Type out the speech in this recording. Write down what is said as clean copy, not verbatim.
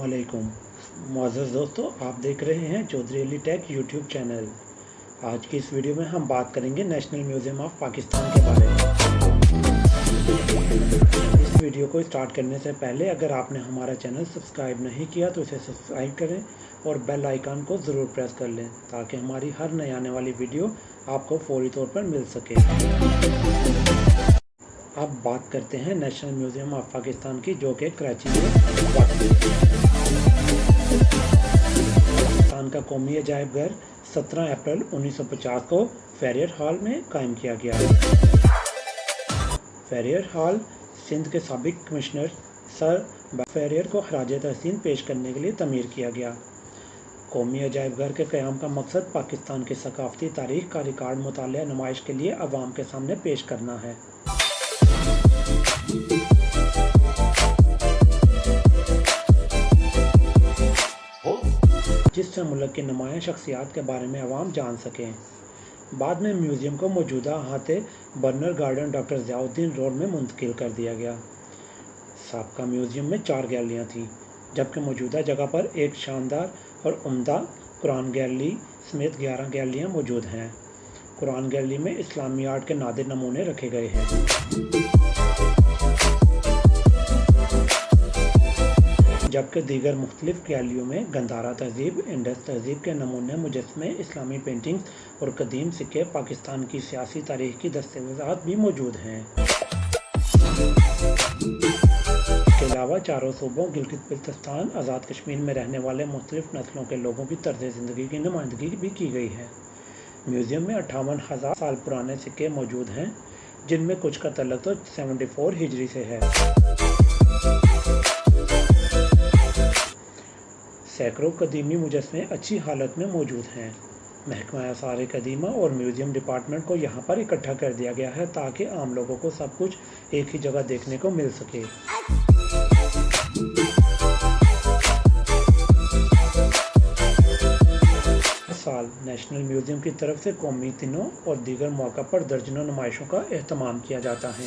अस्सलामुअलैकुम मुअज़्ज़ज़ दोस्तों, आप देख रहे हैं Chaudhary Ali tech YouTube channel. आज की इस वीडियो में हम बात करेंगे नेशनल म्यूज़ियम ऑफ पाकिस्तान के बारे में। इस वीडियो को स्टार्ट करने से पहले अगर आपने हमारा चैनल सब्सक्राइब नहीं किया तो इसे सब्सक्राइब करें और बेल आइकन को ज़रूर प्रेस कर लें ताकि हमारी हर नई आने वाली वीडियो आपको फौरी तौर पर मिल सके। अब बात करते हैं नेशनल म्यूज़ियम ऑफ पाकिस्तान की, जो कि कराची में पाकिस्तान का कौमी अजायब घर 17 अप्रैल 1950 को फेरियर हॉल में कायम किया गया। फेरियर हॉल सिंध के साबिक कमिश्नर सर फेरियर को खराज तहसीन पेश करने के लिए तमीर किया गया। कौमी अजायब घर के क़याम का मकसद पाकिस्तान की सकाफ़ती तारीख़ का रिकॉर्ड मुतालिया नुमाइश के लिए अवाम के सामने पेश करना है। जिससे मुल्क की नुमाया शख्सियात के बारे में अवाम जान सकें। बाद में म्यूज़ियम को मौजूदा अहाते burner garden doctor Ziauddin road में मुंतकिल कर दिया गया। साबका म्यूज़ियम में 4 गैलरियाँ थीं, जबकि मौजूदा जगह पर एक शानदार और उम्दा कुरान गैलरी समेत 11 गैलरियाँ मौजूद हैं। कुरान गैलरी में इस्लामी आर्ट के नादिर नमूने रखे गए हैं। जबकि दीगर मुख्तलिफ गैलरियों में गंधारा तहज़ीब, इंडस तहज़ीब के नमूने, मुजस्समे, इस्लामी पेंटिंग्स और कदीम सिक्के, पाकिस्तान की सियासी तारीख़ की दस्तावेज़ात भी मौजूद हैं। इसके अलावा चारों सूबों गिलगित बल्तिस्तान, आज़ाद कश्मीर में रहने वाले मुख्तलिफ नस्लों के लोगों की तर्ज़ ज़िंदगी की नुमाइंदगी भी की गई है। म्यूज़ियम में 58,000 साल पुराने सिक्के मौजूद हैं, जिनमें कुछ का तल्लुक़ तो 74 हिजरी से है। सैकड़ों कदीमी मुजस्समे अच्छी हालत में मौजूद हैं। महकमा आसार कदीमा और म्यूज़ियम डिपार्टमेंट को यहाँ पर इकट्ठा कर दिया गया है ताकि आम लोगों को सब कुछ एक ही जगह देखने को मिल सके। साल नेशनल म्यूज़ियम की तरफ से कौमी दिनों और दीगर मौक़ा पर दर्जनों नुमाइशों का एहतमाम किया जाता है।